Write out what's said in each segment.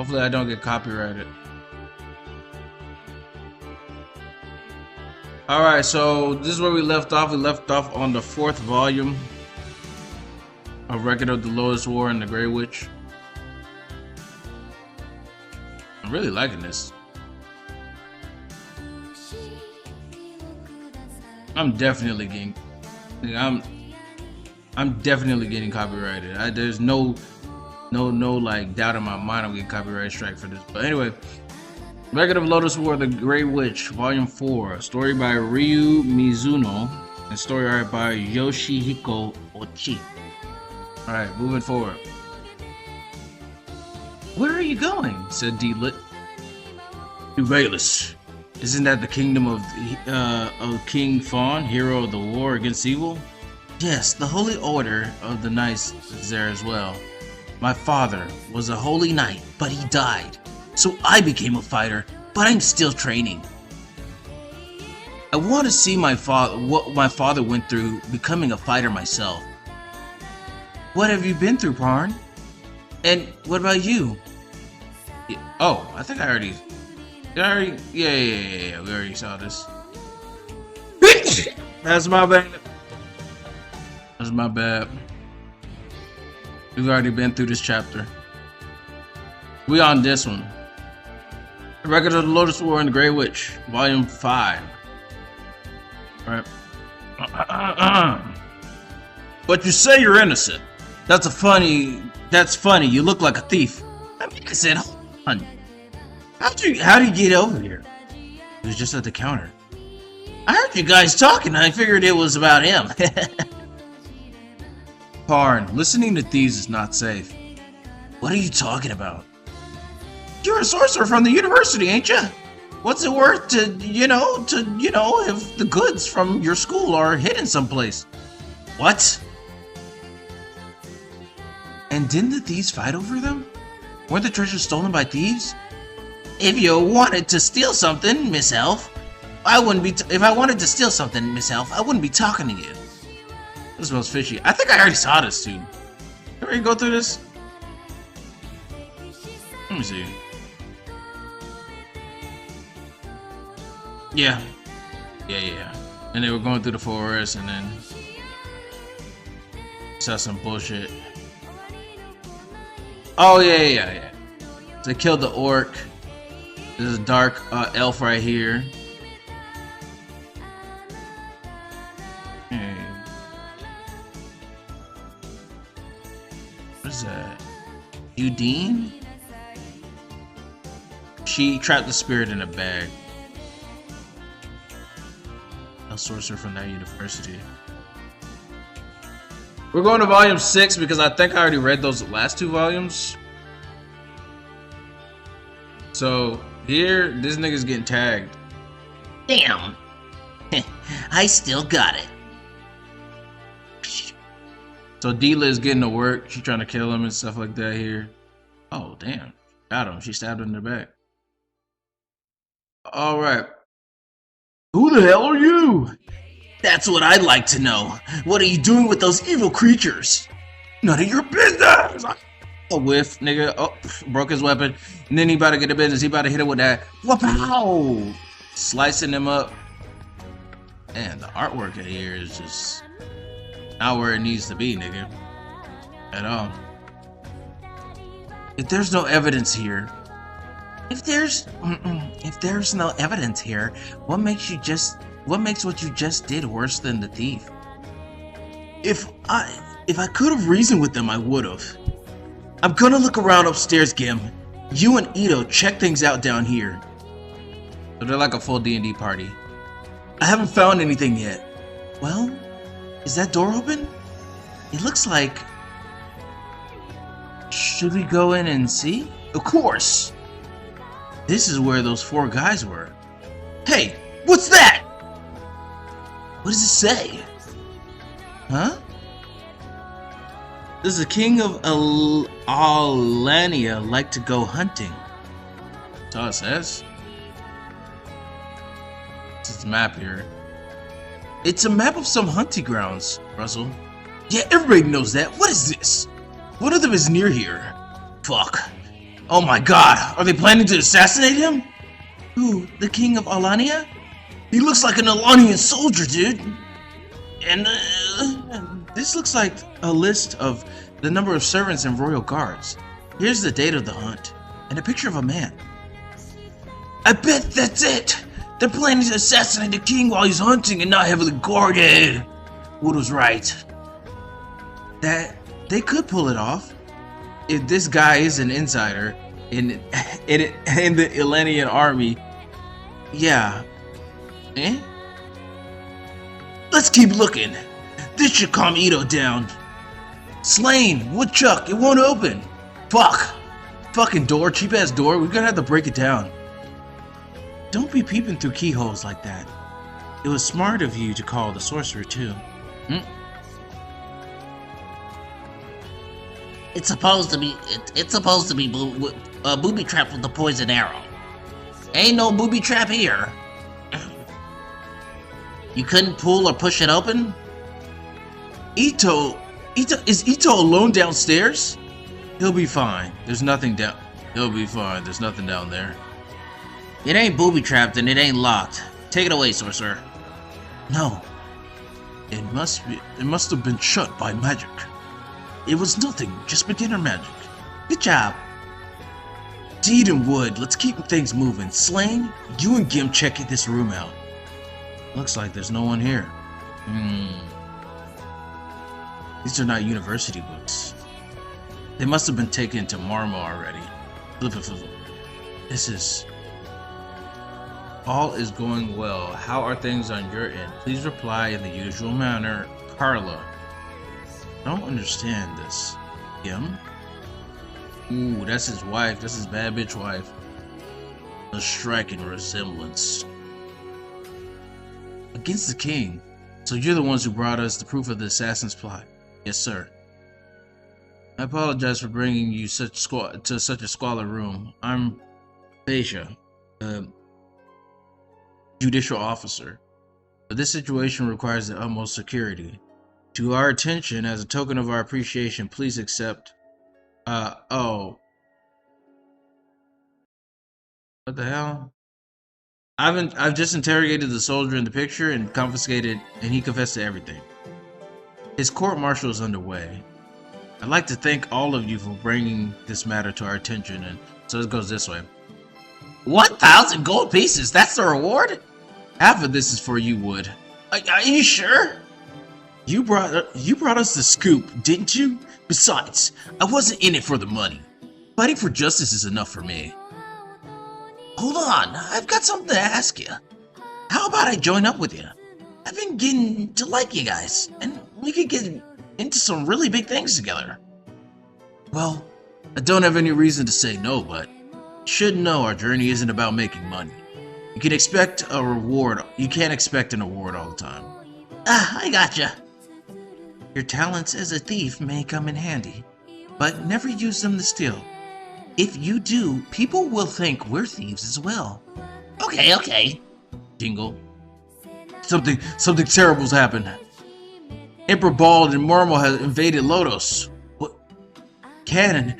Hopefully I don't get copyrighted. Alright, so this is where we left off. We left off on the 4th volume of Record of the Lodoss War and the Grey Witch. I'm really liking this. I'm definitely getting copyrighted. There's no like doubt in my mind I'm getting copyright strike for this. But anyway, Record of Lodoss War, The Grey Witch, Volume 4. Story by Ryu Mizuno and story art by Yoshihiko Ochi. Alright, moving forward. Where are you going? Said Deedlit. To Valus. Isn't that the kingdom of King Fawn, hero of the war against evil? Yes, the Holy Order of the Knights is there as well. My father was a holy knight, but he died. So I became a fighter, but I'm still training. I want to see what my father went through becoming a fighter myself. What have you been through, Parn? And what about you? Oh, I think I already... Yeah, we already saw this. That's my bad. That's my bad. We've already been through this chapter. We on this one. The Record of the Lodoss War and the Grey Witch, Volume 5. Alright. But you say you're innocent. That's funny. You look like a thief. I mean, I said, hold on. How do you get over here? He was just at the counter. I heard you guys talking and I figured it was about him. Parn, listening to thieves is not safe. What are you talking about? You're a sorcerer from the university, ain't you? What's it worth to, if the goods from your school are hidden someplace? What? And didn't the thieves fight over them? Weren't the treasures stolen by thieves? If you wanted to steal something, Miss Elf, I wouldn't be. If I wanted to steal something, Miss Elf, I wouldn't be talking to you. This smells fishy. I think I already saw this too. Can we go through this? Let me see. Yeah. And they were going through the forest, and then saw some bullshit. Oh yeah. They killed the orc. There's a dark elf right here. What is that? Udine? She trapped the spirit in a bag. A sorcerer from that university. We're going to volume 6 because I think I already read those last 2 volumes. So here, this nigga's getting tagged. Damn. I still got it. So Deela is getting to work. She's trying to kill him and stuff like that here. Oh, damn. Got him. She stabbed him in the back. Alright. Who the hell are you? That's what I'd like to know. What are you doing with those evil creatures? None of your business! A whiff, nigga. Oh, broke his weapon. And then he about to get the business. He about to hit him with that. Wow! Slicing him up. Man, the artwork in here is just not where it needs to be, nigga. At all. If there's no evidence here, if there's no evidence here, what makes what you just did worse than the thief? If I could have reasoned with them, I would have. I'm gonna look around upstairs, Gim. You and Ito check things out down here. So they're like a full D&D party. I haven't found anything yet. Well, is that door open? It looks like... Should we go in and see? Of course! This is where those 4 guys were. Hey, what's that? What does it say? Huh? Does the king of Alania like to go hunting? That's all it says. It's a map here. It's a map of some hunting grounds, Russell. Yeah, everybody knows that. What is this? One of them is near here. Fuck. Oh my god, are they planning to assassinate him? Who, the king of Alania? He looks like an Alanian soldier, dude. And this looks like a list of the number of servants and royal guards. Here's the date of the hunt, and a picture of a man. I bet that's it! They're planning to assassinate the king while he's hunting and not heavily guarded. Wood was right. That they could pull it off if this guy is an insider in the Elenian army. Yeah. Eh? Let's keep looking. This should calm Ito down. Slain, woodchuck, it won't open. Fuck. Fucking door, cheap ass door. We're gonna have to break it down. Don't be peeping through keyholes like that. It was smart of you to call the sorcerer too. It's supposed to be booby trap with the poison arrow. Ain't no booby trap here. You couldn't pull or push it open? Is Ito alone downstairs? He'll be fine. There's nothing down. He'll be fine. There's nothing down there. It ain't booby trapped and it ain't locked. Take it away, sorcerer. No. It must have been shut by magic. It was nothing, just beginner magic. Good job. Deed and Wood, let's keep things moving. Slain, you and Gim check this room out. Looks like there's no one here. These are not university books. They must have been taken to Marmo already. Flip. This is... All is going well. How are things on your end? Please reply in the usual manner. Carla. I don't understand this. Gim? Ooh, that's his wife. That's his bad bitch wife. A striking resemblance. Against the king. So you're the ones who brought us the proof of the assassin's plot. Yes, sir. I apologize for bringing you to such a squalid room. I'm Beja, judicial officer. But this situation requires the utmost security. To our attention, as a token of our appreciation, please accept... oh. What the hell? I've just interrogated the soldier in the picture and confiscated, and he confessed to everything. His court-martial is underway. I'd like to thank all of you for bringing this matter to our attention, and so it goes this way. 1,000 gold pieces, that's the reward? Half of this is for you, Wood. Are you sure? You brought us the scoop, didn't you? Besides, I wasn't in it for the money. Fighting for justice is enough for me. Hold on, I've got something to ask you. How about I join up with you? I've been getting to like you guys, and we could get into some really big things together. Well, I don't have any reason to say no, but you should know our journey isn't about making money. You can expect a reward. You can't expect an award all the time. I gotcha. Your talents as a thief may come in handy, but never use them to steal. If you do, people will think we're thieves as well. Okay. Jingle. Something terrible's happened. Emperor Bald and Marmo has invaded Lodoss. What? Cannon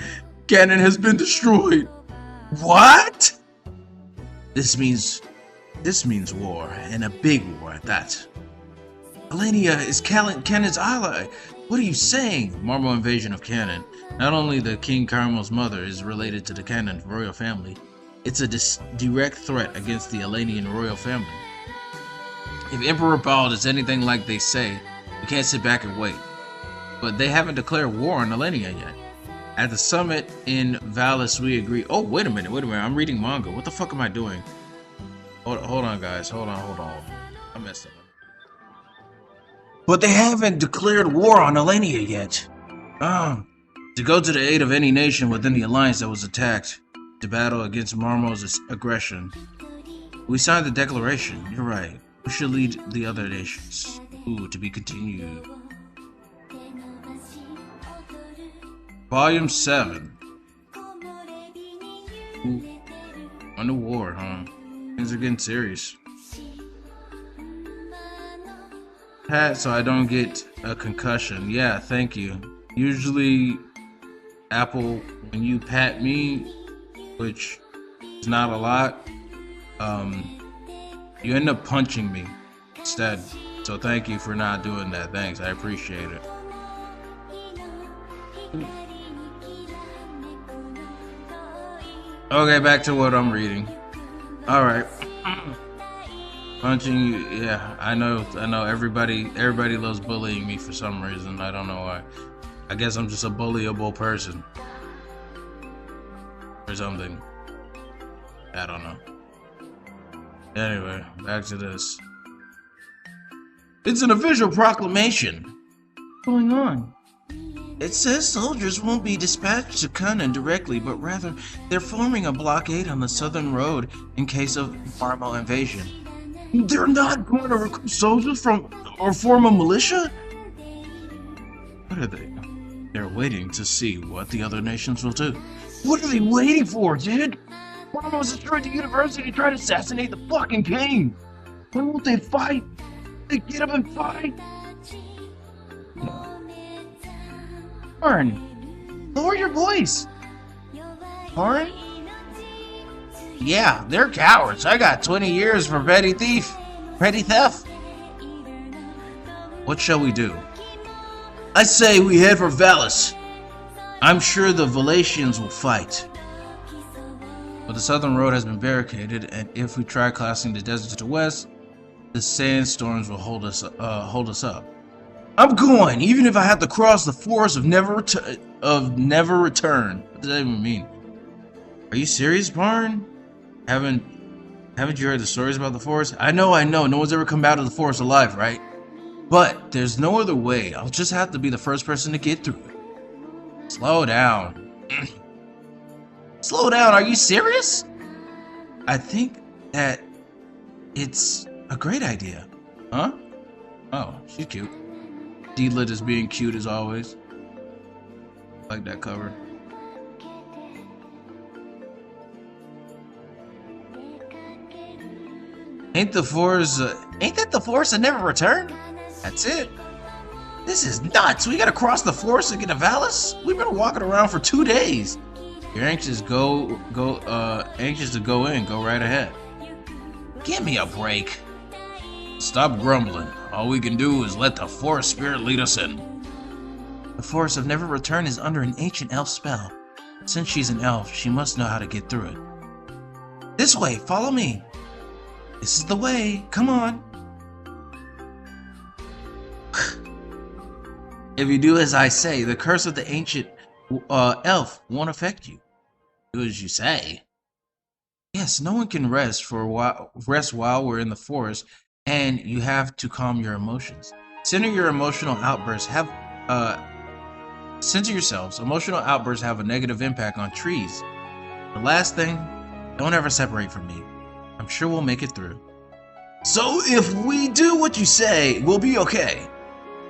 has been destroyed. What? This means war, and a big war at that. Alania is Cannon's ally. What are you saying? Marmo invasion of Cannon. Not only the King Carmel's mother is related to the Cannon royal family, it's a direct threat against the Alanian royal family. If Emperor Bald is anything like they say, we can't sit back and wait. But they haven't declared war on Alania yet. At the summit in Valis, we agree. Oh, wait a minute. I'm reading manga. What the fuck am I doing? Hold on, guys. Hold on. I messed up. But they haven't declared war on Alania yet. To go to the aid of any nation within the alliance that was attacked, to battle against Marmo's aggression. We signed the declaration. You're right. We should lead the other nations. Ooh, to be continued. Volume 7. Ooh. Under war, huh? Things are getting serious. Pat, so I don't get a concussion. Yeah, thank you. Usually, Apple, when you pat me, which is not a lot, you end up punching me instead. So thank you for not doing that. Thanks, I appreciate it. Okay, back to what I'm reading. Alright. Punching you, yeah, I know everybody loves bullying me for some reason. I don't know why. I guess I'm just a bullyable person. Or something. I don't know. Anyway, back to this. It's an official proclamation. What's going on? It says soldiers won't be dispatched to Kunnan directly, but rather they're forming a blockade on the southern road in case of Marmo invasion. They're not going to recruit soldiers from or form a militia? What are they? They're waiting to see what the other nations will do. What are they waiting for, dude? Marmo's destroyed the university to try to assassinate the fucking king. When won't they fight? They get up and fight. Arn, lower your voice. Arn? Yeah, they're cowards. I got 20 years for petty theft. What shall we do? I say we head for Valis. I'm sure the Valatians will fight. But the southern road has been barricaded, and if we try crossing the desert to the west, the sandstorms will hold us up. I'm going, even if I have to cross the forest of never return. What does that even mean? Are you serious, Barn? Haven't you heard the stories about the forest? I know. No one's ever come out of the forest alive, right? But there's no other way. I'll just have to be the first person to get through it. Slow down. Slow down, are you serious? I think that it's a great idea. Huh? Oh, she's cute. D-Lit is being cute as always. I like that cover. Ain't that the forest that never returned? That's it. This is nuts. We gotta cross the forest to get to Valis? We've been walking around for 2 days. You're anxious to go in, go right ahead. Give me a break. Stop grumbling. All we can do is let the forest spirit lead us in. The forest of never return is under an ancient elf spell. Since she's an elf, she must know how to get through it. This way, follow me. This is the way, come on. If you do as I say, the curse of the ancient elf won't affect you. Do as you say. Yes, no one can rest while we're in the forest, and you have to calm your emotions. Center yourselves. Emotional outbursts have a negative impact on trees. The last thing, don't ever separate from me. I'm sure we'll make it through. So if we do what you say, we'll be okay.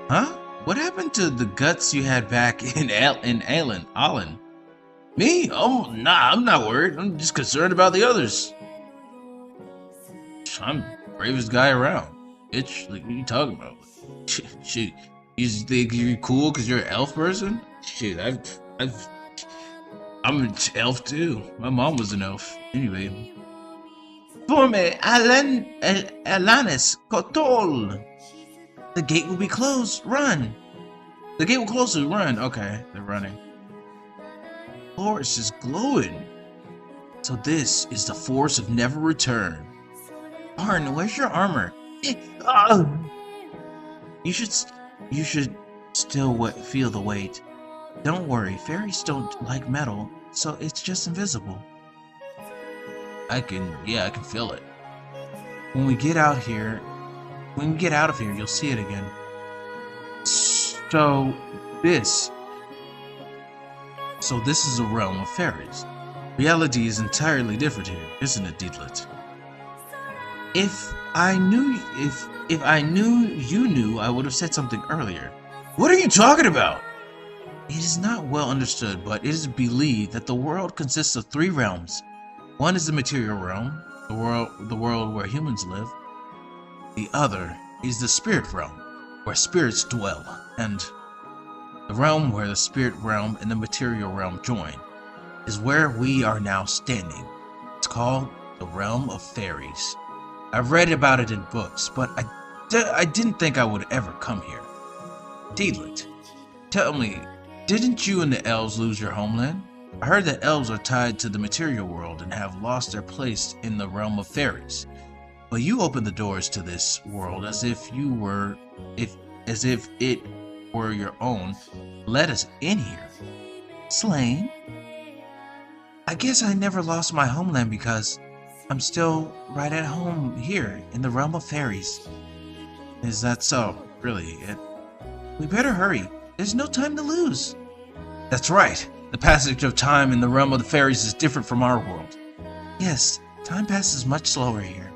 Huh? What happened to the guts you had back in Allen? Me? Oh, nah, I'm not worried. I'm just concerned about the others. I'm the bravest guy around. Bitch, like, what are you talking about? Shit, you just think you're cool because you're an elf person? Shit, I'm an elf too. My mom was an elf. Anyway. Forme Alanis Kotol. The gate will be closed. Run. The gate will close. Run. Okay, they're running. The forest is glowing. So this is the force of never return. Arn, where's your armor? You should still feel the weight. Don't worry, fairies don't like metal, so it's just invisible. I can feel it. When we get out of here, you'll see it again. So this is a realm of fairies. Reality is entirely different here, isn't it, Dietlit? If I knew you knew, I would have said something earlier. What are you talking about? It is not well understood, but it is believed that the world consists of 3 realms. One is the material realm, the world where humans live. The other is the spirit realm, where spirits dwell, and the realm where the spirit realm and the material realm join. is where we are now standing. It's called the Realm of Fairies. I've read about it in books, but I didn't think I would ever come here. Deedlit, tell me, didn't you and the elves lose your homeland? I heard that elves are tied to the material world and have lost their place in the realm of fairies. But you opened the doors to this world as if it were your own. Let us in here. Slain? I guess I never lost my homeland because I'm still right at home here in the realm of fairies. Is that so? Really? We better hurry. There's no time to lose. That's right. The passage of time in the realm of the fairies is different from our world. Yes, time passes much slower here.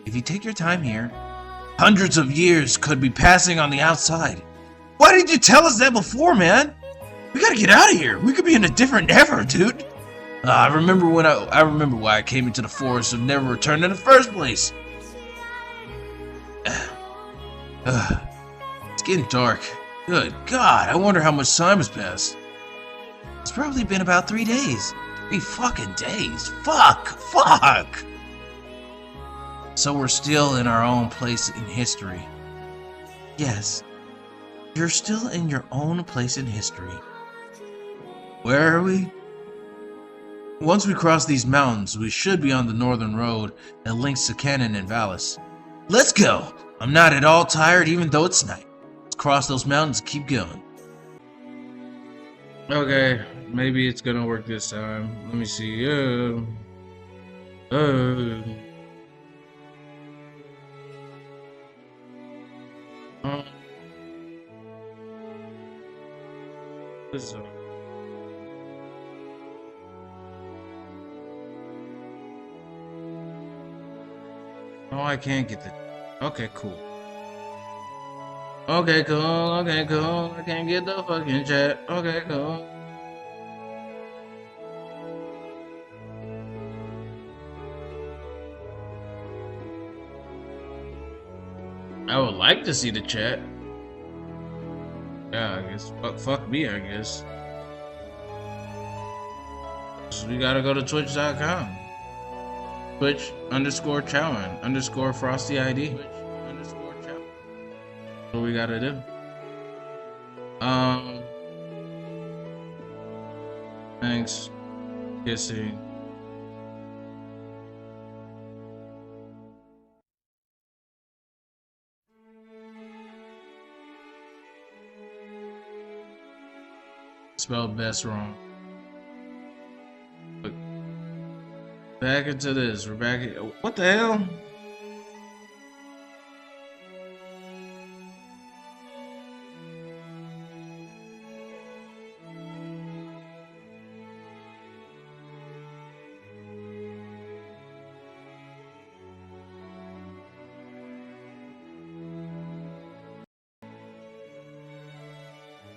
If you take your time here, hundreds of years could be passing on the outside. Why didn't you tell us that before, man? We gotta get out of here. We could be in a different era, dude. I remember why I came into the forest of never return in the first place. It's getting dark. Good God, I wonder how much time has passed. It's probably been about 3 days. 3 fucking days. Fuck. So we're still in our own place in history. Yes, you're still in your own place in history. Where are we? Once we cross these mountains, we should be on the northern road that links to Cannon and Valis. Let's go! I'm not at all tired even though it's night. Let's cross those mountains and keep going. Okay, maybe it's gonna work this time. Let me see. This Oh, I can't get the. Okay, cool. Okay, cool. I can't get the fucking chat. Okay, cool. I would like to see the chat. Yeah, I guess. Fuck me, I guess. So we gotta go to twitch.com. Twitch_Chowan_Frosty ID. What we gotta do? Thanks. Kissing. Spelled best wrong. Look. Back into this. We're back. What the hell?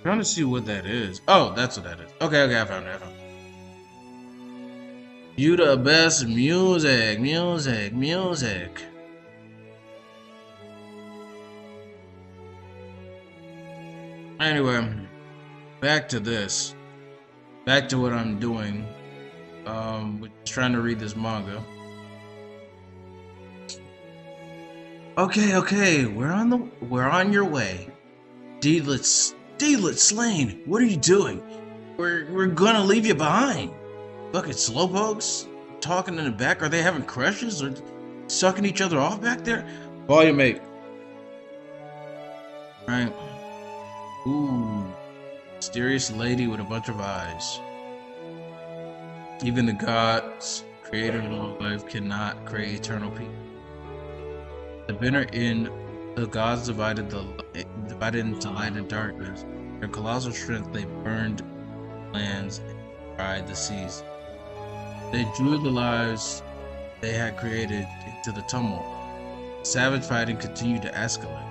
Trying to see what that is. Oh, that's what that is. Okay, I found it. You the best music. Anyway, back to this. Back to what I'm doing. Trying to read this manga. Okay, we're on your way. Deedlit Slain, what are you doing? We're gonna leave you behind. Look at slowpokes talking in the back. Are they having crushes or sucking each other off back there? Volume 8. Right. Ooh. Mysterious lady with a bunch of eyes. Even the gods, creator of all life, cannot create eternal peace. The bitter in the gods divided into light and darkness. Their colossal strength, they burned lands and dried the seas. They drew the lives they had created into the tumult. Savage fighting continued to escalate.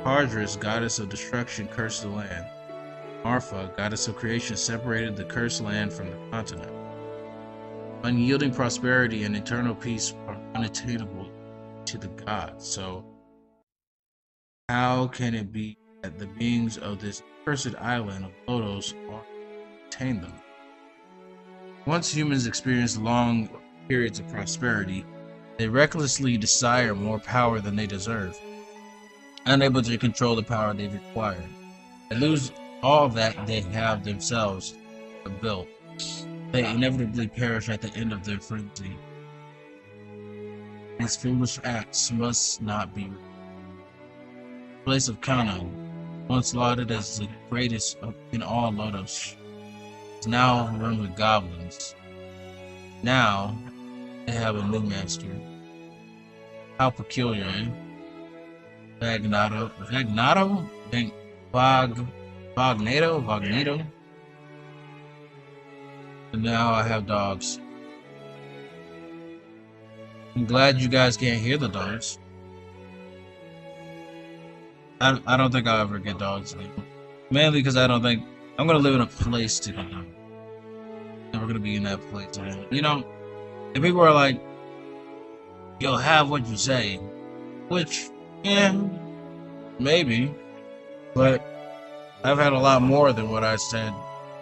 Hardris, goddess of destruction, cursed the land. Marfa, goddess of creation, separated the cursed land from the continent. Unyielding prosperity and eternal peace are unattainable to the gods. So how can it be that the beings of this cursed island of Lodoss attain them? Once humans experience long periods of prosperity, they recklessly desire more power than they deserve, unable to control the power they've acquired. They lose all that they have themselves built. They inevitably perish at the end of their frenzy. These foolish acts must not be. The place of Kana, once lauded as the greatest in all Lodoss, is now run with goblins. Now they have a new master. How peculiar, eh? Vagnado? Vagnado? And now I have dogs. I'm glad you guys can't hear the dogs. I don't think I'll ever get dogs again. Mainly because I don't think I'm gonna live in a place to get them. Never gonna be in that place again. You know, and people are like, you'll have what you say. Which, yeah, maybe. But I've had a lot more than what I said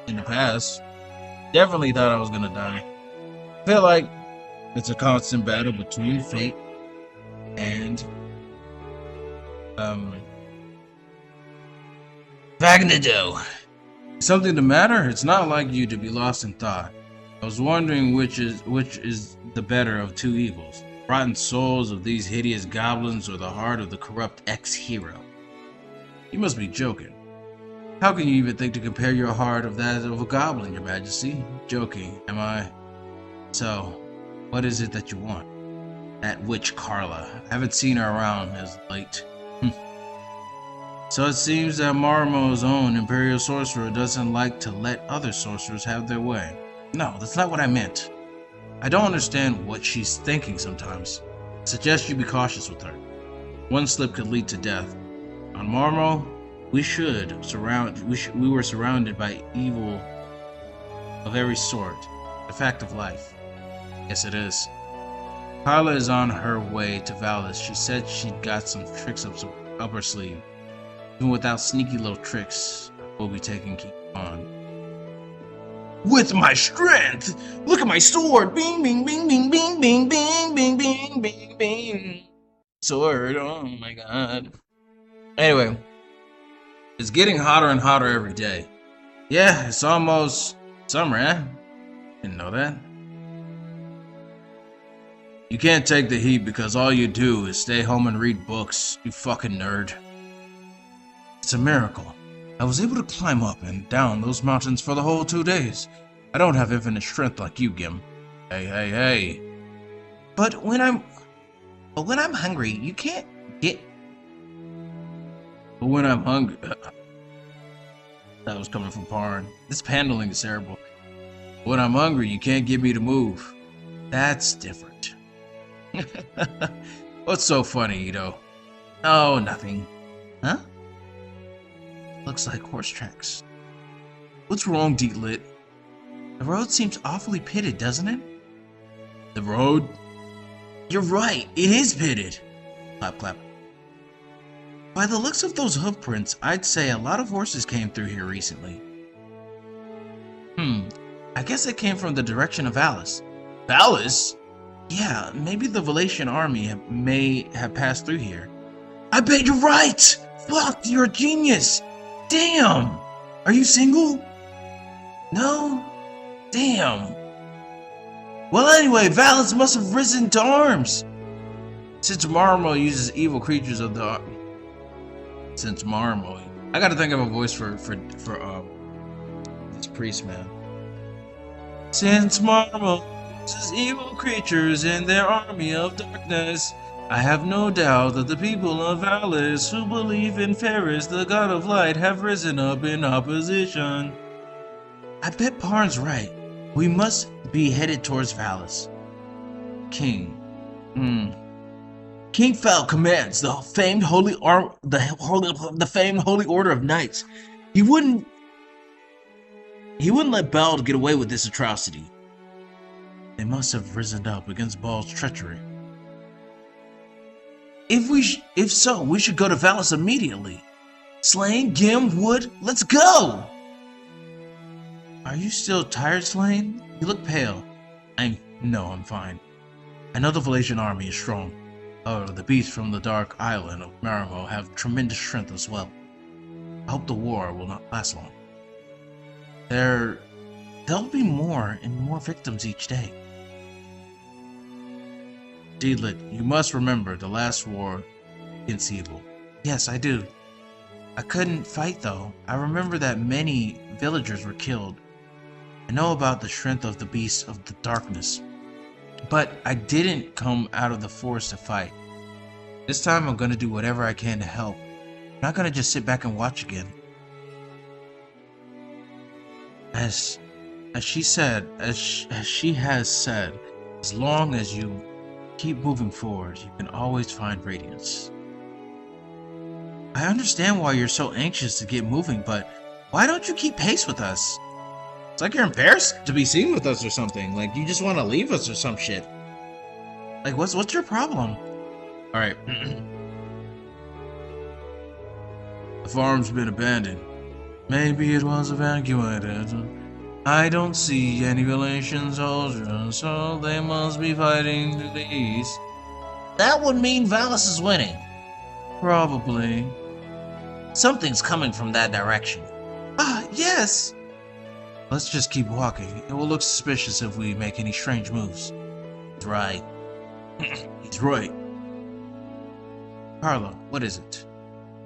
in the past. Definitely thought I was gonna die. I feel like it's a constant battle between fate and Vagnado. Something the matter? It's not like you to be lost in thought. I was wondering which is the better of two evils. Rotten souls of these hideous goblins or the heart of the corrupt ex-hero. You must be joking. How can you even think to compare your heart of that of a goblin, your majesty? Joking, am I? So, what is it that you want? That witch Carla. I haven't seen her around as late. So it seems that Marmo's own Imperial Sorcerer doesn't like to let other sorcerers have their way. No, that's not what I meant. I don't understand what she's thinking sometimes. I suggest you be cautious with her. One slip could lead to death. On Marmo, we were surrounded by evil of every sort. The fact of life. Yes, it is. Carla is on her way to Valis. She said she'd got some tricks up her sleeve. Even without sneaky little tricks, we'll be taking keep on. With my strength! Look at my sword! Bing, bing, bing, bing, bing, bing, bing, bing, bing, bing, bing. Sword, oh my god. Anyway, it's getting hotter and hotter every day. Yeah, it's almost summer, eh? Didn't know that. You can't take the heat because all you do is stay home and read books, you fucking nerd. It's a miracle. I was able to climb up and down those mountains for the whole 2 days. I don't have infinite strength like you, Gim. Hey. But when I'm hungry, you can't get... But when I'm hungry... That was coming from Parn. This paneling is terrible. When I'm hungry, you can't get me to move. That's different. What's so funny, Ito? Oh, nothing. Huh? Looks like horse tracks. What's wrong, Deetlit? The road seems awfully pitted, doesn't it? The road? You're right, it is pitted. Clap, clap. By the looks of those hoof prints, I'd say a lot of horses came through here recently. I guess it came from the direction of Valis. Valis? Yeah, maybe the Valatian army may have passed through here. I bet you're right! Fuck, you're a genius! Damn! Are you single? No? Damn. Well, anyway, Valis must have risen to arms. Since Marmo uses evil creatures of the... Since Marmo... I gotta think of a voice for this priest, man. Since Marmo uses evil creatures in their army of darkness, I have no doubt that the people of Valis who believe in Ferris, the god of light, have risen up in opposition. I bet Parn's right. We must be headed towards Valis. King. King Fel commands the famed holy order of knights. He wouldn't let Bald get away with this atrocity. They must have risen up against Bald's treachery. If so, we should go to Valis immediately. Slain, Gim, Wood, let's go! Are you still tired, Slane? You look pale. No, I'm fine. I know the Valesian army is strong. However, the beasts from the dark island of Marimo have tremendous strength as well. I hope the war will not last long. There'll be more and more victims each day. Deedlit, you must remember the last war against evil. Yes, I do. I couldn't fight though. I remember that many villagers were killed. I know about the strength of the beasts of the darkness. But I didn't come out of the forest to fight. This time I'm gonna do whatever I can to help. I'm not gonna just sit back and watch again. As she has said, as long as you keep moving forward, you can always find radiance. I understand why you're so anxious to get moving, but why don't you keep pace with us? It's like you're embarrassed to be seen with us or something. Like you just want to leave us or some shit. Like what's your problem? Alright. The farm's been abandoned. Maybe it was evacuated. I don't see any Valesian soldiers, so they must be fighting to the east. That would mean Valis is winning. Probably. Something's coming from that direction. Ah, yes! Let's just keep walking. It will look suspicious if we make any strange moves. He's right. He's right. Carla, what is it?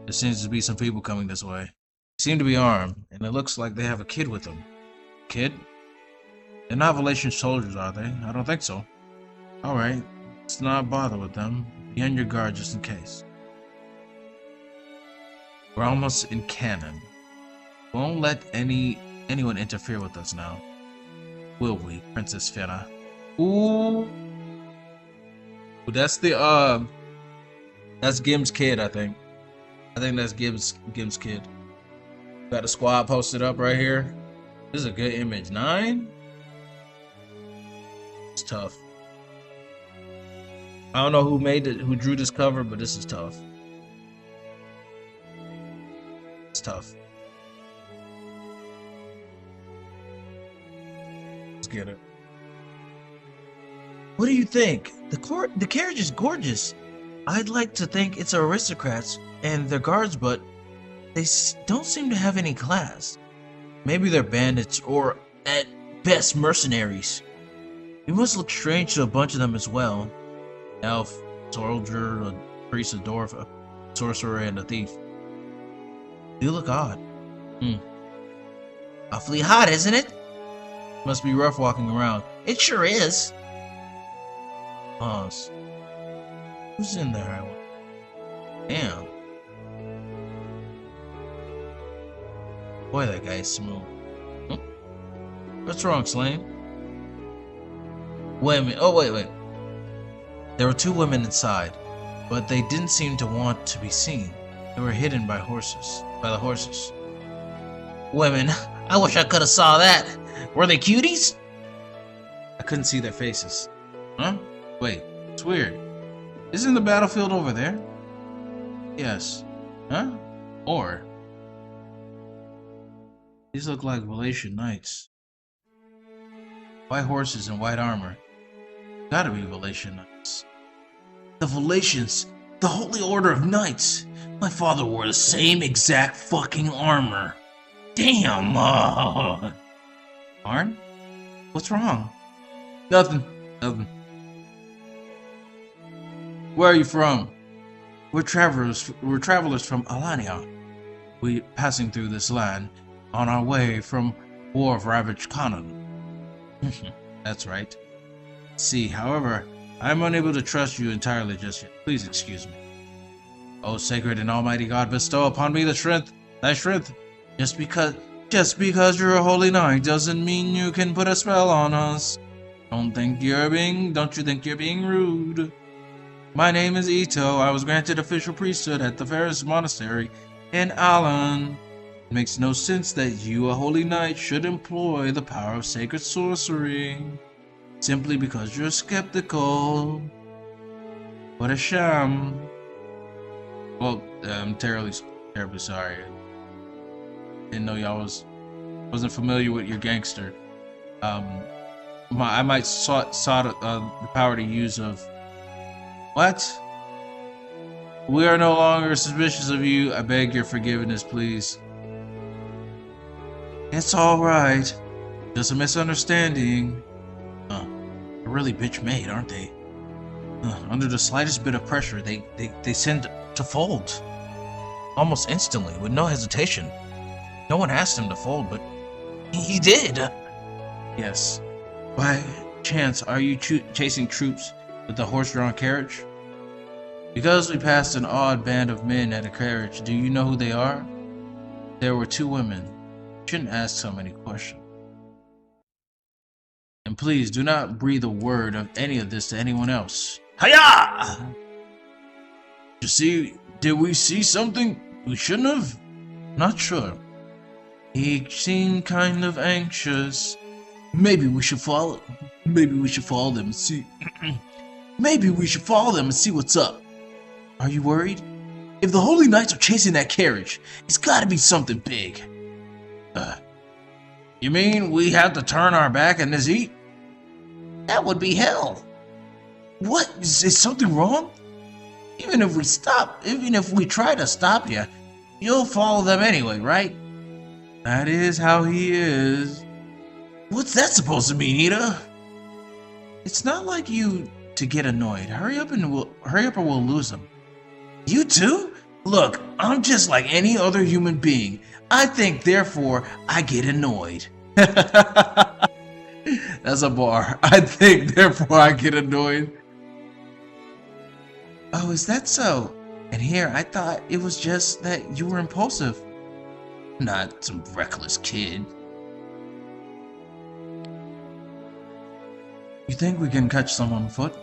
There seems to be some people coming this way. They seem to be armed, and it looks like they have a kid with them. Kid? They're not Valesian soldiers, are they? I don't think so. Alright, let's not bother with them. Be on your guard just in case. We're almost in Cannon. Won't let anyone interfere with us now. Will we, Princess Fena? Ooh. That's Gim's kid, I think. I think that's Gim's kid. Got a squad posted up right here. This is a good image. 9? It's tough. I don't know who drew this cover, but this is tough. It's tough. Let's get it. What do you think? The carriage is gorgeous. I'd like to think it's aristocrats and their guards, but they don't seem to have any class. Maybe they're bandits or, at best, mercenaries. We must look strange to a bunch of them as well. Elf, soldier, a priest, a dwarf, a sorcerer, and a thief. You look odd. Awfully hot, isn't it? Must be rough walking around. It sure is. Pause. Who's in there, I wonder? Damn. Boy, that guy is smooth. What's wrong, Slane? Wait a minute. Oh, wait. There were 2 women inside, but they didn't seem to want to be seen. They were hidden by the horses. Women? I wish I could have saw that. Were they cuties? I couldn't see their faces. Huh? Wait, it's weird. Isn't the battlefield over there? Yes. Huh? Or... these look like Valesian knights. White horses and white armor. Gotta be Valesian knights. The Valesians! The Holy Order of Knights! My father wore the same exact fucking armor. Damn! Arn? What's wrong? Nothing. Where are you from? We're travelers from Alania. We passing through this land on our way from war of ravaged Canaan. That's right. See, however, I am unable to trust you entirely just yet. Please excuse me. O sacred and almighty God, bestow upon me thy strength. Just because you're a holy knight doesn't mean you can put a spell on us. Don't you think you're being rude? My name is Ito. I was granted official priesthood at the Ferris Monastery in Alan. It makes no sense that you, a holy knight, should employ the power of sacred sorcery. Simply because you're skeptical. What a sham. Well, I'm terribly sorry. Didn't know y'all was Wasn't familiar with your gangster. I might sought the power to use of. What? We are no longer suspicious of you. I beg your forgiveness, please. It's all right. Just a misunderstanding. They're really bitch made, aren't they? Under the slightest bit of pressure, they tend to fold. Almost instantly, with no hesitation. No one asked him to fold, but he did. Yes. By chance, are you chasing troops with a horse-drawn carriage? Because we passed an odd band of men at a carriage, do you know who they are? There were 2 women. You shouldn't ask so many questions. And please, do not breathe a word of any of this to anyone else. Hiya! Did we see something we shouldn't have? Not sure. He seemed kind of anxious. Maybe we should follow them and see. Maybe we should follow them and see what's up. Are you worried? If the Holy Knights are chasing that carriage, it's gotta be something big. You mean we have to turn our back and just eat? That would be hell. What? Is something wrong? Even if we try to stop you, you'll follow them anyway, right? That is how he is. What's that supposed to mean, Ida? It's not like you to get annoyed. Hurry up or we'll lose them. You too? Look, I'm just like any other human being. I think, therefore, I get annoyed. That's a bar. I think, therefore, I get annoyed. Oh, is that so? And here, I thought it was just that you were impulsive. Not some reckless kid. You think we can catch some on foot?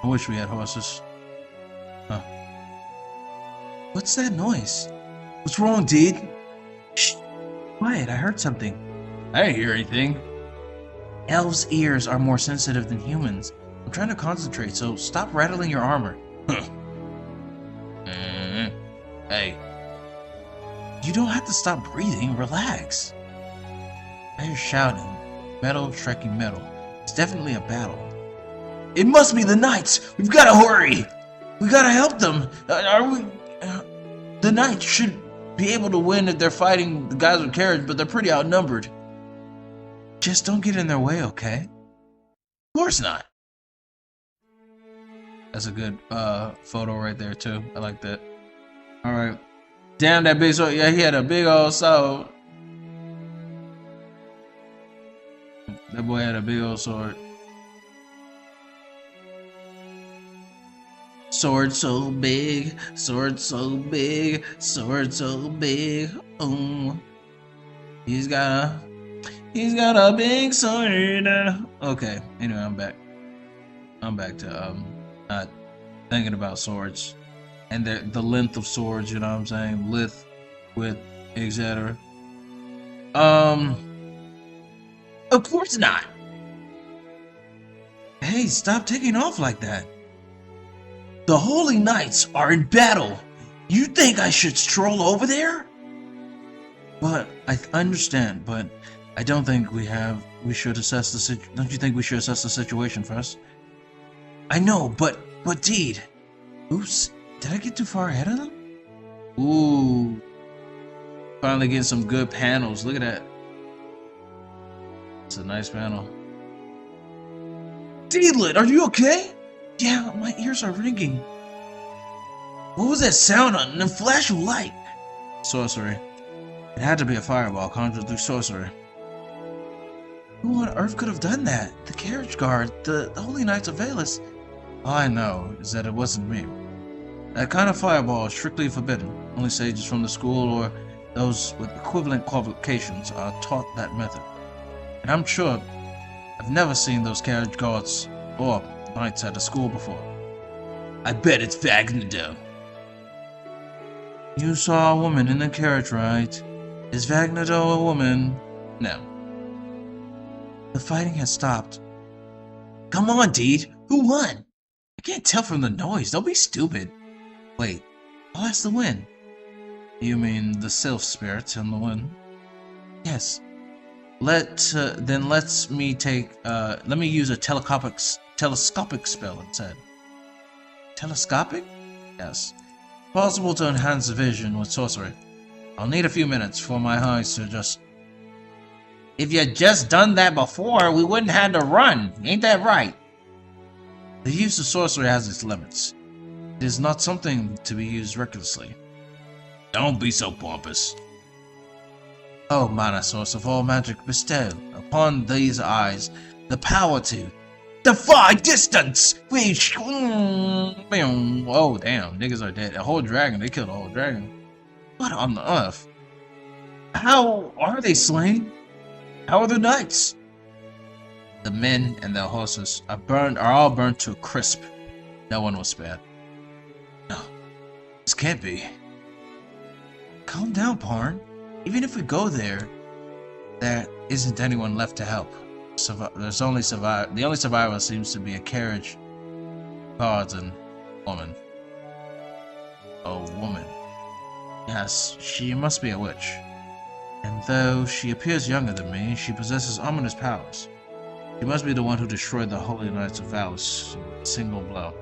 I wish we had horses. Huh. What's that noise? What's wrong, dude? Shh. Quiet, I heard something. I didn't hear anything. Elves' ears are more sensitive than humans. I'm trying to concentrate, so stop rattling your armor. Hey. You don't have to stop breathing, relax. I hear shouting. Metal striking metal. It's definitely a battle. It must be the knights! We've gotta hurry! We gotta help them! The knights should be able to win if they're fighting the guys with carriage, but they're pretty outnumbered. Just don't get in their way, okay? Of course not. That's a good photo right there too. I like that. Alright. Damn, that big sword. Yeah, he had a big old sword. That boy had a big old sword. Sword so big, sword so big, sword so big. He's got a big sword. Okay, anyway, I'm back. I'm back to not thinking about swords and the length of swords. You know what I'm saying? Length, width, etc. Of course not. Hey, stop taking off like that. The Holy Knights are in battle. You think I should stroll over there? But I understand, but I don't think we should assess the situation. Don't you think we should assess the situation first? I know, but Deed. Oops, did I get too far ahead of them? Ooh. Finally getting some good panels. Look at that. It's a nice panel. Deedlit, are you okay? Yeah, my ears are ringing. What was that sound on the flash of light? Sorcery. It had to be a fireball conjured through sorcery. Who on earth could have done that? The carriage guard, the Holy Knights of Valus. All I know is that it wasn't me. That kind of fireball is strictly forbidden. Only sages from the school or those with equivalent qualifications are taught that method. And I'm sure I've never seen those carriage guards or knights at a school before. I bet it's Vagnado. You saw a woman in the carriage, right? Is Vagnado a woman? No. The fighting has stopped. Come on, Deed. Who won? I can't tell from the noise. Don't be stupid. Wait, I'll ask the wind. You mean the sylph spirits in the wind? Yes, Let me use a telescopic spell instead. Telescopic? Yes. Possible to enhance vision with sorcery. I'll need a few minutes for my eyes to adjust. If you had just done that before, we wouldn't have to run. Ain't that right? The use of sorcery has its limits. It is not something to be used recklessly. Don't be so pompous. Oh, mana source of all magic, bestow upon these eyes the power to defy distance! Oh, damn, niggas are dead. A whole dragon, they killed a whole dragon. What on the earth? How are they slain? How are the knights? The men and their horses are all burned to a crisp. No one was spared. No, this can't be. Calm down, Parn. Even if we go there, there isn't anyone left to help. The only survivor seems to be a carriage, guards, and woman. A woman. Yes, she must be a witch. And though she appears younger than me, she possesses ominous powers. She must be the one who destroyed the Holy Knights of Valis in a single blow.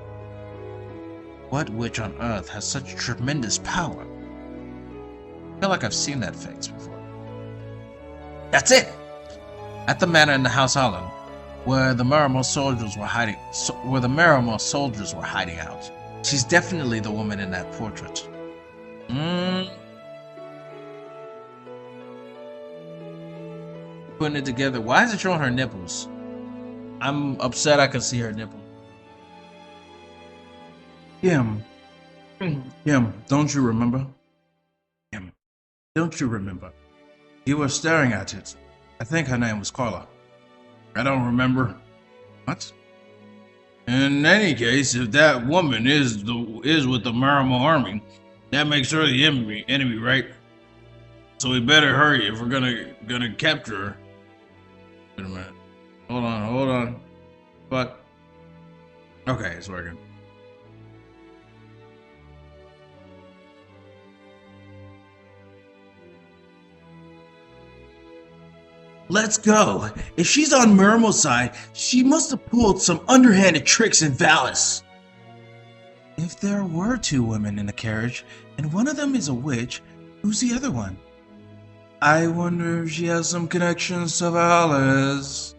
What witch on earth has such tremendous power? I feel like I've seen that face before. That's it! At the manor in the House Island, where the Miramor soldiers were hiding out. She's definitely the woman in that portrait. Putting it together. Why is it showing her nipples? I'm upset I can see her nipple. Kim, don't you remember? Kim, don't you remember? You were staring at it. I think her name was Carla. I don't remember. What? In any case, if that woman is with the Miramor army, that makes her the enemy, right? So we better hurry if we're gonna capture her. Wait a minute. Hold on. But okay, it's working. Let's go. If she's on Miramor's side, she must have pulled some underhanded tricks in Valis. If there were two women in the carriage, and one of them is a witch, who's the other one? I wonder if she has some connections to Valis.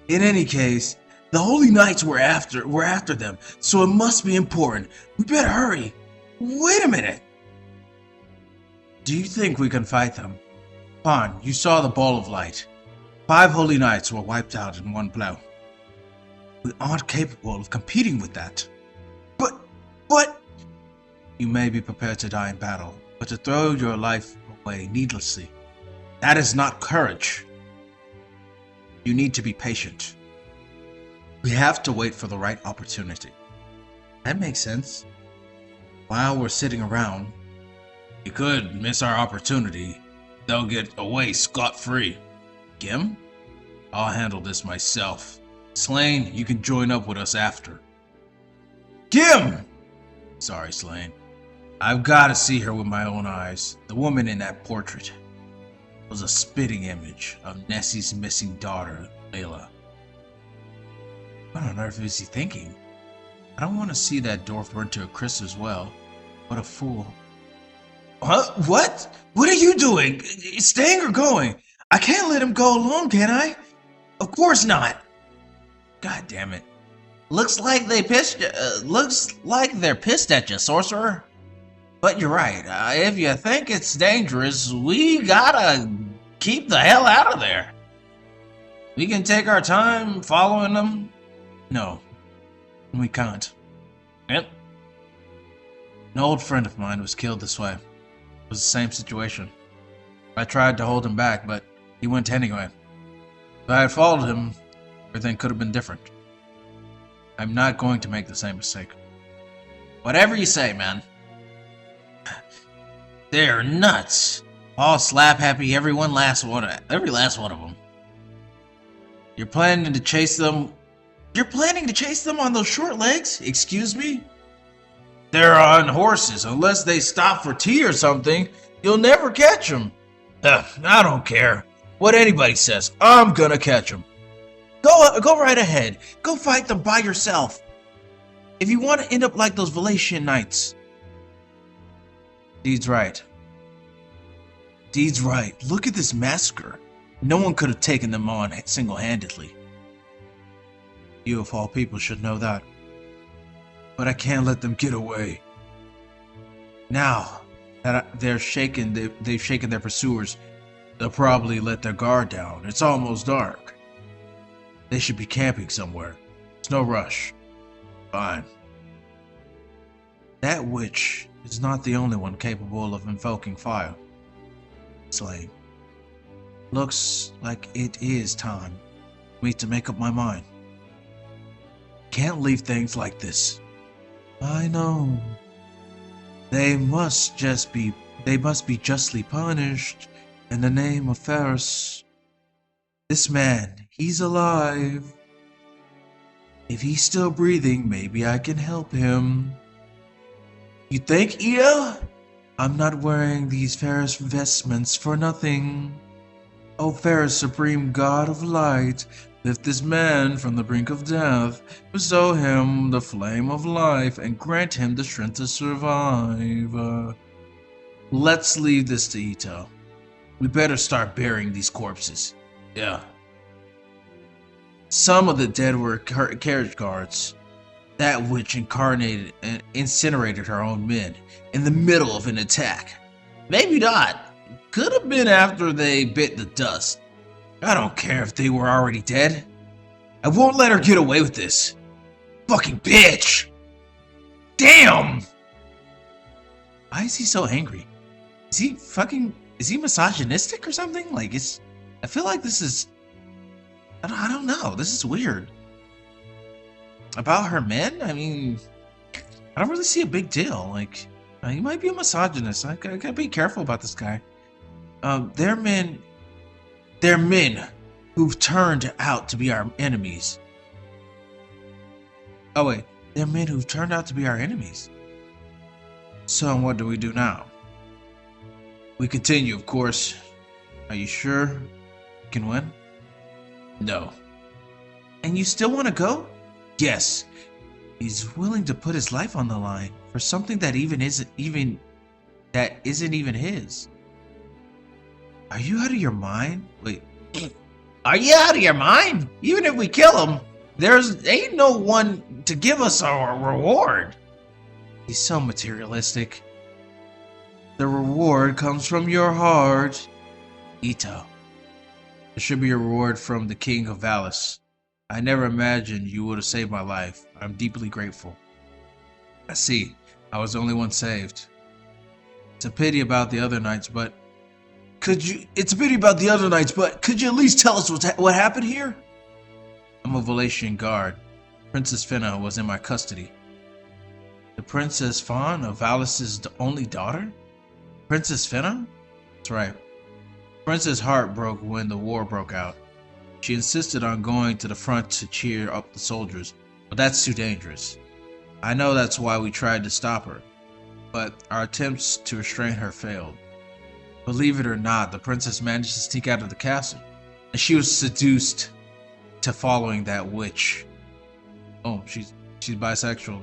In any case, the Holy Knights were after them, so it must be important. We better hurry. Wait a minute. Do you think we can fight them? Parn, you saw the ball of light. 5 Holy Knights were wiped out in one blow. We aren't capable of competing with that. But... You may be prepared to die in battle, but to throw your life away needlessly, that is not courage. You need to be patient. We have to wait for the right opportunity. That makes sense. While we're sitting around, we could miss our opportunity. They'll get away scot-free. Gim? I'll handle this myself. Slain, you can join up with us after. Gim! Sorry, Slain. I've got to see her with my own eyes. The woman in that portrait was a spitting image of Nessie's missing daughter, Layla. What on earth is he thinking? I don't want to see that dwarf burnt to a crisp as well. What a fool. Huh? What? What are you doing? Staying or going? I can't let him go alone, can I? Of course not. God damn it. Looks like they're pissed at you, sorcerer. But you're right. If you think it's dangerous, we gotta keep the hell out of there. We can take our time following them. No, we can't. Yep. An old friend of mine was killed this way. It was the same situation. I tried to hold him back, but he went anyway. If I had followed him, everything could have been different. I'm not going to make the same mistake. Whatever you say, man. They're nuts. All slap happy, every last one of them. You're planning to chase them? You're planning to chase them on those short legs? Excuse me? They're on horses. Unless they stop for tea or something, you'll never catch them. I don't care. What anybody says, I'm gonna catch them. Go right ahead. Go fight them by yourself. If you want to end up like those Valetian knights. Deed's right. Deed's right. Look at this massacre. No one could have taken them on single-handedly. You of all people should know that. But I can't let them get away. Now that they've shaken their pursuers, they'll probably let their guard down. It's almost dark. They should be camping somewhere. It's no rush. Fine. That witch is not the only one capable of invoking fire. Slave. Looks like it is time for me to make up my mind. Can't leave things like this. I know. They must be justly punished in the name of Ferris. This man, he's alive. If he's still breathing, maybe I can help him. You think, Ida? I'm not wearing these Ferris vestments for nothing. O Ferris, supreme god of light, lift this man from the brink of death, bestow him the flame of life, and grant him the strength to survive. Let's leave this to Ito. We better start burying these corpses. Yeah. Some of the dead were carriage guards. That witch incarnated and incinerated her own men in the middle of an attack. Maybe not. Could have been after they bit the dust. I don't care if they were already dead. I won't let her get away with this. Fucking bitch! Damn! Why is he so angry? Is he misogynistic or something? Like, I feel like this is... I don't know. This is weird. About her men? I mean, I don't really see a big deal. Like, he might be a misogynist. I gotta be careful about this guy. They're men who've turned out to be our enemies. Oh wait, they're men who've turned out to be our enemies. So what do we do now? We continue, of course. Are you sure we can win? No. And you still want to go? Yes. He's willing to put his life on the line for something that isn't even his. Are you out of your mind? Wait. Are you out of your mind? Even if we kill him, there's ain't no one to give us our reward. He's so materialistic. The reward comes from your heart. Ito. There should be a reward from the King of Valis. I never imagined you would have saved my life. I'm deeply grateful. I see. I was the only one saved. It's a pity about the other knights, but could you at least tell us what happened here? I'm a Valetian guard. Princess Finna was in my custody. The Princess Fawn of Valis' only daughter? Princess Finna? That's right. Princess' heart broke when the war broke out. She insisted on going to the front to cheer up the soldiers, but that's too dangerous. I know that's why we tried to stop her, but our attempts to restrain her failed. Believe it or not, the princess managed to sneak out of the castle, and she was seduced to following that witch. Oh, she's bisexual.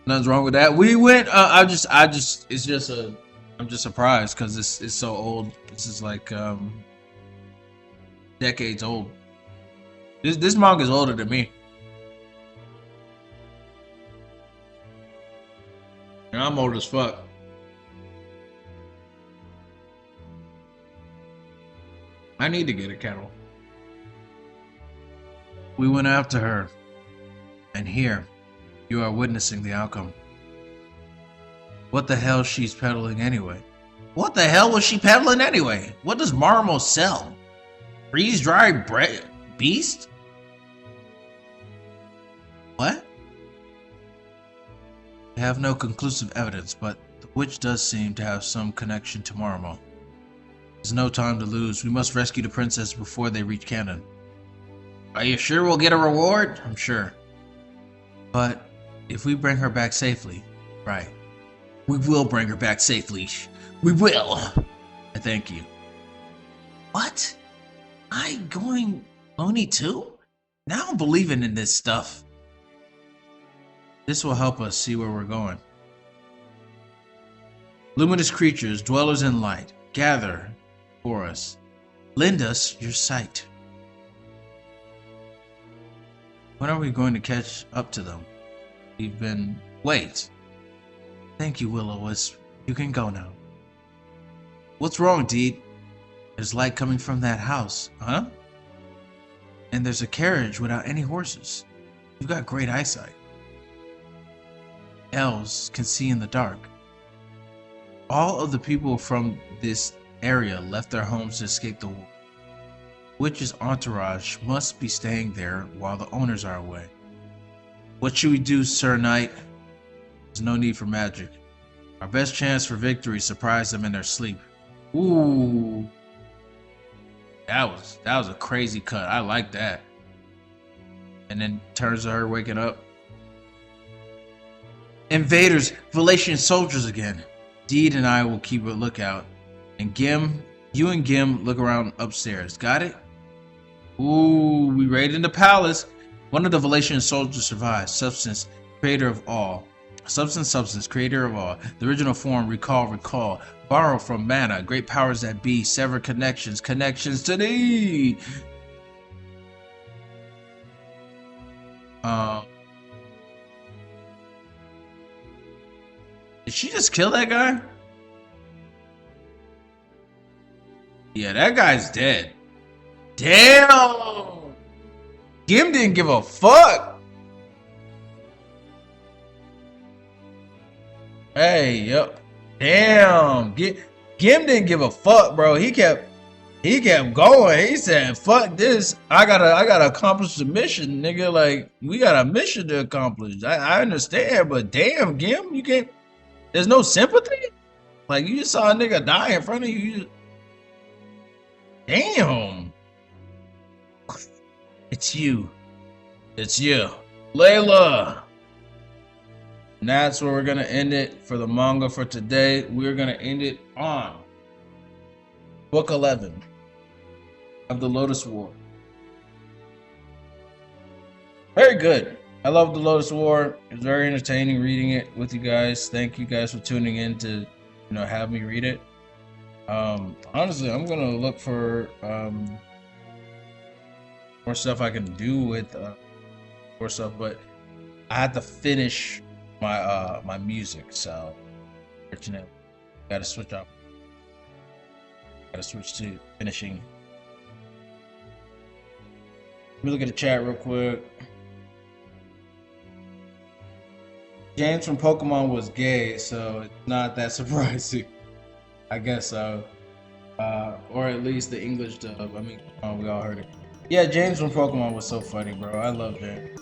Nothing's wrong with that. We went. I'm just surprised because this is so old. This is like decades old. This manga is older than me. And I'm old as fuck. I need to get a kettle. We went after her, and here you are witnessing the outcome. What the hell she's peddling anyway? What the hell was she peddling anyway? What does Marmo sell? Freeze-dried bread? Beast? What? I have no conclusive evidence, but the witch does seem to have some connection to Marmo. There's no time to lose. We must rescue the princess before they reach Cannon. Are you sure we'll get a reward? I'm sure. But if we bring her back safely, right. We will bring her back safely. We will. I thank you. What? I going loony too? Now I'm believing in this stuff. This will help us see where we're going. Luminous creatures, dwellers in light, gather for us. Lend us your sight. When are we going to catch up to them? We've been... Wait. Thank you, Will-O-Wisp. You can go now. What's wrong, Deed? There's light coming from that house. Huh? And there's a carriage without any horses. You've got great eyesight. Elves can see in the dark. All of the people from this area left their homes to escape the war. Witch's entourage must be staying there while the owners are away. What should we do, Sir Knight? There's no need for magic. Our best chance for victory is surprise them in their sleep. Ooh. That was a crazy cut. I like that. And then turns to her waking up. Invaders, Valatian soldiers again. Deed and I will keep a lookout. And Gim, you and Gim look around upstairs. Got it? Ooh, we raided the palace. One of the Valatian soldiers survives. Substance, creator of all. Substance, creator of all. The original form, recall. Borrow from mana. Great powers that be. Sever connections to thee. Did she just kill that guy? Yeah, that guy's dead. Damn! Gim didn't give a fuck. Hey, yep. Damn. Gim didn't give a fuck, bro. He kept going. He said, fuck this. I gotta accomplish the mission, nigga. Like, we got a mission to accomplish. I understand, but damn, Gim, you can't. There's no sympathy? Like, you just saw a nigga die in front of you. Damn. It's you. It's you. Layla. And that's where we're going to end it for the manga for today. We're going to end it on Book 11 of the Lodoss War. Very good. I love the Lodoss War. It's very entertaining reading it with you guys. Thank you guys for tuning in to, have me read it. Honestly, I'm gonna look for more stuff I can do with more stuff, but I had to finish my my music, so unfortunately, gotta switch up. Gotta switch to finishing. Let me look at the chat real quick. James from Pokemon was gay, so it's not that surprising. I guess so. Or at least the English dub. I mean, we all heard it. Yeah, James from Pokemon was so funny, bro. I love James.